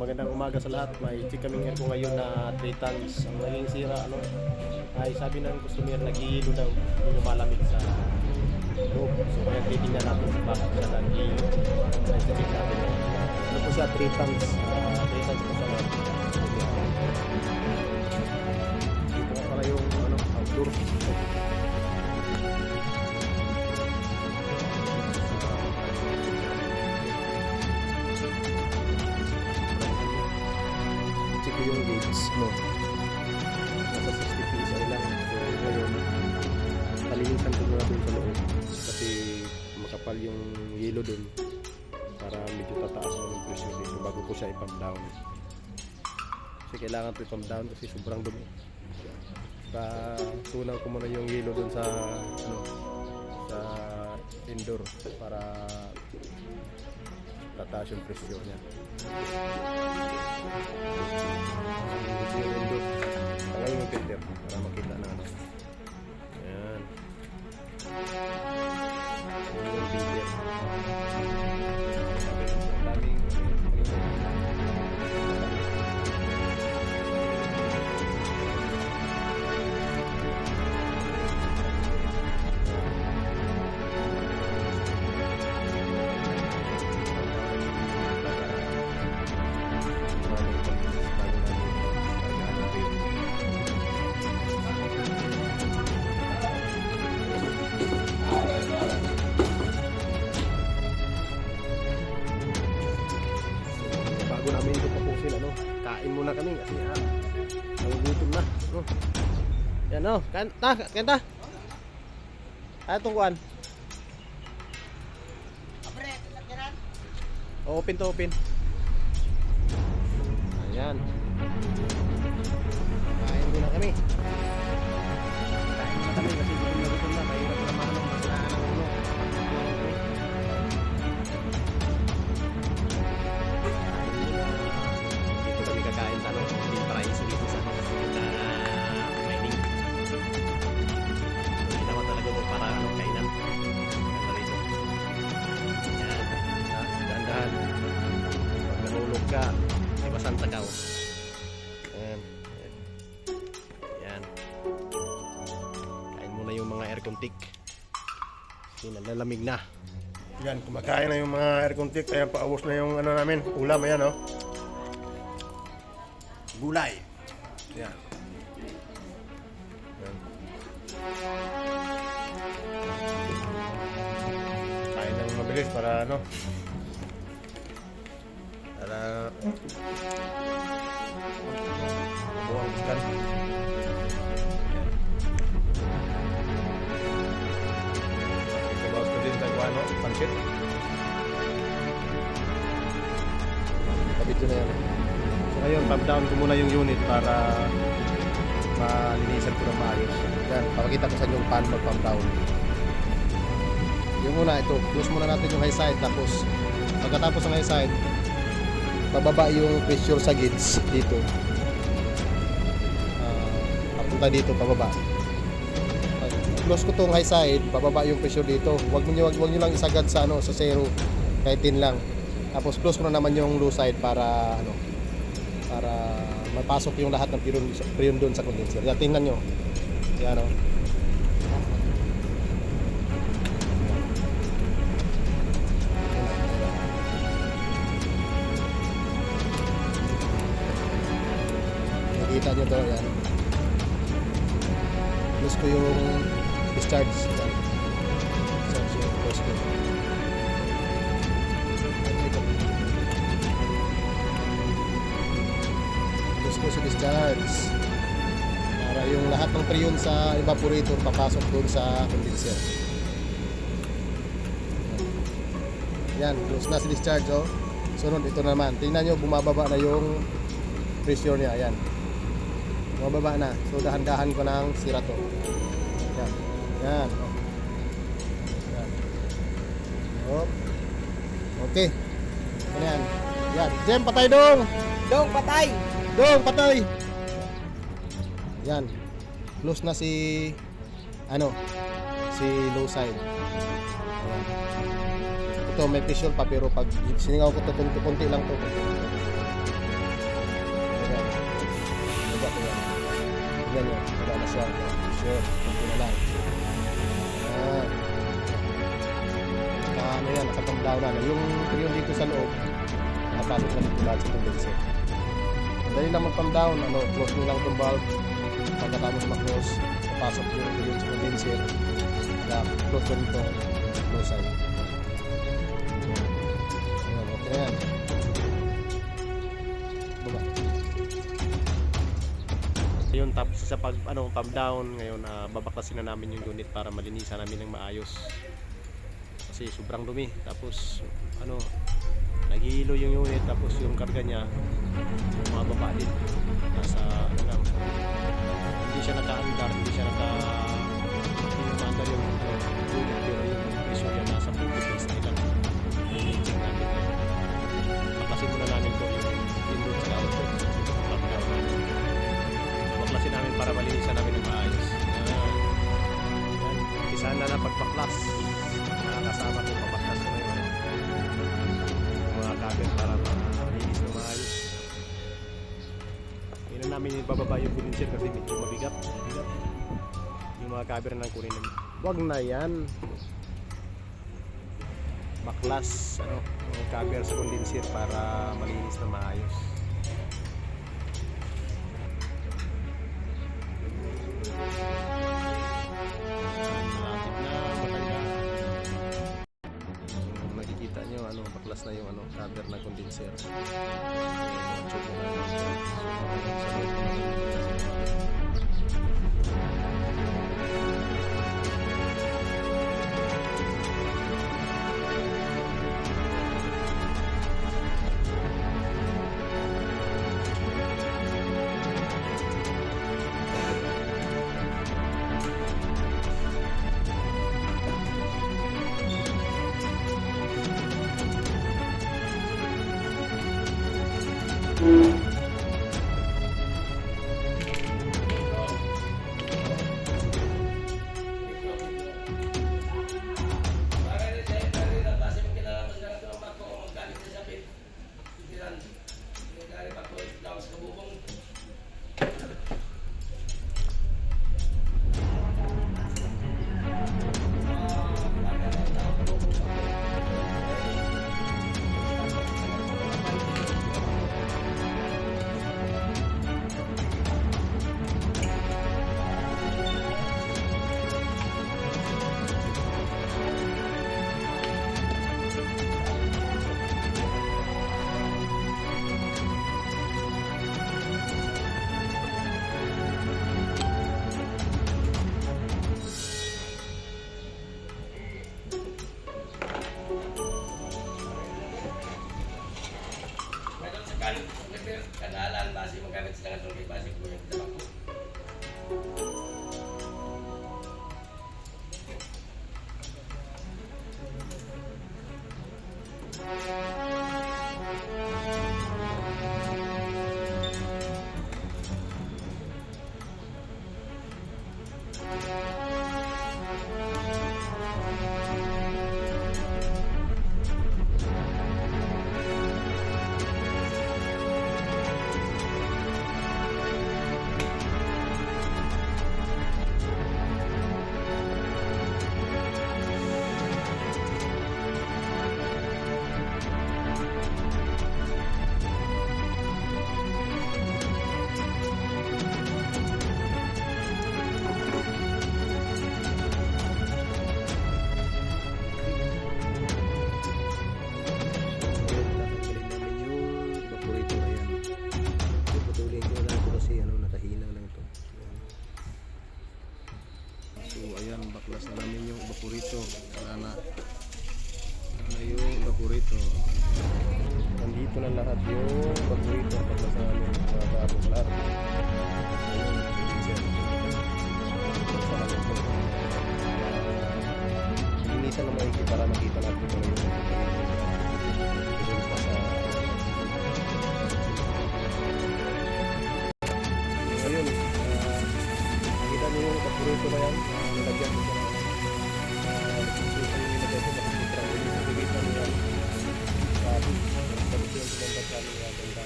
magandang umaga sa lahat. May check kaming aircon ngayon na 3 tons. Ang naging sira ay sabi ng customer nag-iilo daw, hindi lumalamig sa loob. So kaya titingnan natin kung bakit siya nag-iilo. Kaya check natin. Ano po siya, 3 tons. 3 tons po siya. Dito nga pala yung outdoor. Check ko yung gauge mo. Nasa 60 PSI lang. So ngayon, palinisan ko muna dun sa loob. Kasi makapal yung yelo dun. Para medyo tataas yung pressure dito bago ko siya i-pump down. Kasi kailangan ito i-pump down kasi sobrang dumi. Tunaw ko muna yung yelo dun sa sa indoor para tataas yung pressure niya. Ito yung indoor. Tanggalin yung filter para makita na ayan. Ayan yung filter. Bago namin ito tapusin, kain muna kami kasi gutom na. Yan kanta. Itong kuan. Open to open. Ayan. Kain muna kami. Kain muna kami kasi gutom na. Mahirap naman maslaan ng ulo. Dito kami kakain sa hindi paraiso dito sa mining. Ginawa talaga ito para kainan. Ganda rito. Ayan. Dahan-dahan. Pag nahulog ka, iwasan tagaw. Ayan. Ayan. Kain muna yung mga air contic. Kasi nalalamig na. Yan, kumakain na yung mga air contic. Kaya paubos na yung namin, ulam. Ayan, gulay. Yan. Yan. Kain ng mabilis para para buwang iskan. Kabawas ko din sa pansit. Kabito na yan. So ngayon, pump down ko muna yung unit para malinisan ko na maayos. Yan, papakita ko sa inyo paano mag-pump down. Yung una, ito, close muna natin yung high side. Tapos, pagkatapos ng high side, bababa yung pressure sa gauge dito. Papunta dito, pababa. Pag close ko tong high side, bababa yung pressure dito. Huwag nyo lang isagad sa sa zero, kahit 10 lang. Tapos close ko na naman yung low side para para mapasok yung lahat ng freon doon sa condenser. Yan, tingnan nyo. Yan Nakikita nyo to, yan. Close ko yung discharge. Discharge yung close ko. Close ko sa discharge. Para yung lahat ng freon sa evaporator papasok doon sa condenser. Yan, close na si discharge, Sunod, ito naman. Tingnan nyo, bumababa na yung pressure niya, ayan. Mababa na. So dahan-dahan ko ng sira to. Yan. Yan. Yan. Oh. Okay. Yan. Yan. Jem, patay dong. Dong, patay! Dong, patay. Yan. Close na si si low side. Yan. Ito may pressure pa pero pag siningaw ko to konti lang to. Yan. Baba ko yan. Tingnan nyo. Baba na siya. Sure. Kunti na lang. Yan. Ano yan. Nakapang down na. Yung prion dito sa loob. Nakapasok na dito lahat sa condenser. Dali naman pang down. Close nyo lang itong valve. Pagkatapos ma-close. Papasok yung prion sa condenser. Close ko dito. Close side. Ayan. Okay na yan. Yun, tapos sa pag pump down ngayon, babaklasin na namin yung unit para malinisan namin ng maayos kasi sobrang dumi. Tapos naghihilo yung unit, tapos yung karga niya bumababa din, nasa lang, hindi siya naka-andar, hindi naka-andar yung unit, pero yung pressure niya nasa 40 na lang. I-check namin, baklasin muna namin to yung input sa output, pump down namin, baklasin namin para malinisan namin ng maayos. Isa na pagpaklas. Nakakasama ko papaklas ko na yung mga kabel para malinis na maayos. Hindi na namin ibababa yung condenser kasi medyo mabigat. Yung mga kabel na kunin namin. Wag na yan. Baklas yung kabel sa condenser para malinis na maayos. Baklas na yung cover na condenser. Kanalan basi magamit sila ng tubig basi ko yung tabako. Baklas na namin yung evaporator. Wala na yung evaporator. Nandito na lahat yung evaporator. Baklas na namin yung lahat. Ayun, condenser. Baklas na namin ito. Linisan na maigi para makita natin kung ano yung resulta sa ayun. Nakita niyo yung evaporator na yan. Nilagyan ko siya ng susang nilagay ko kasi sobrang ulit sa bigay sa nila sabi yung ganda sa nila ganda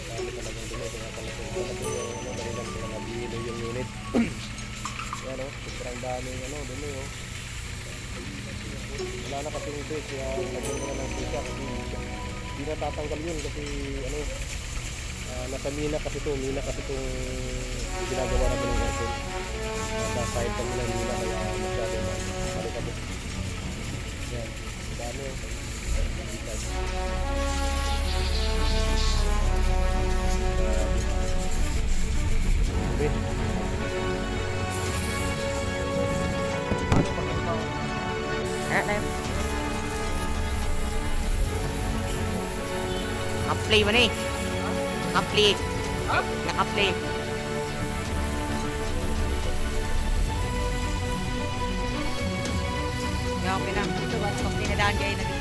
Dami talagang dumi. Kaya pala yung dahilan kaya nabihilo yung unit. Yan o, sobrang daming dumi o. Wala na kasing base kaya lagyan mo na ng susa kasi hindi na tatanggal yun kasi nasa mina kasi itong ginagawa natin ng aircon. Nasa side kami ng mina kaya masyado na malikabok. Yan, ang dami o. Naka-play mo na eh. Naka-play. Naka-play. Yeah, okay lang. Ito ba? Pag pinadaan kayo na dito.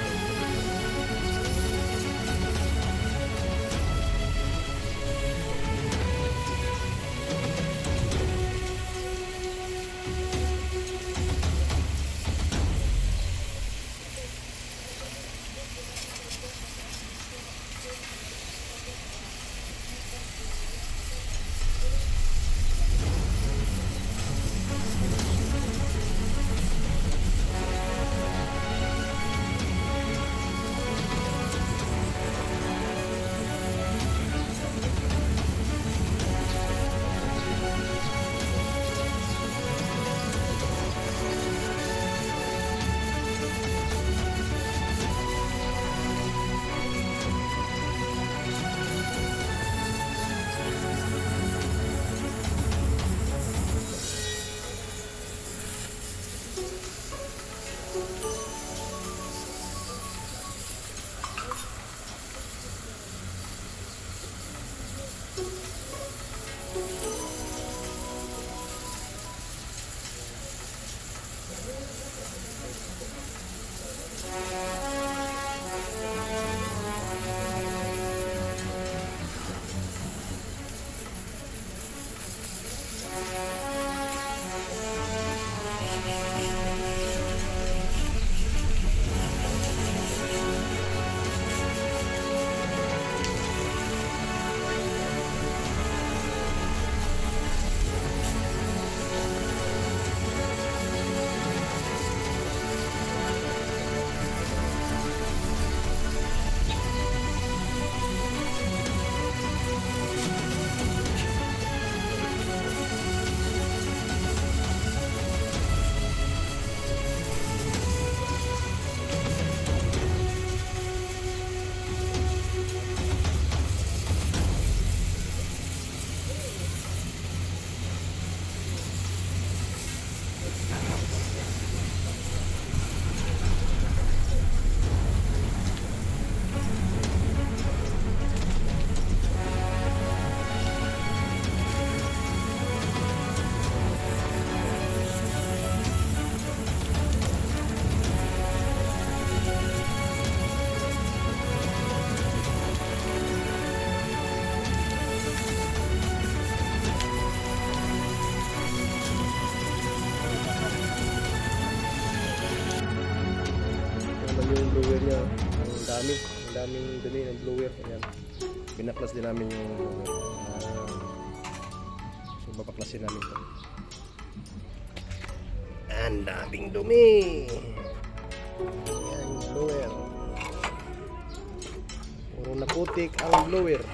Yung blower niya, ang daming dumi ng blower. Ayan, binaklas din namin yung so babaklasin namin ito. Ang daming dumi. Ayan yung blower, puro naputik ang blower.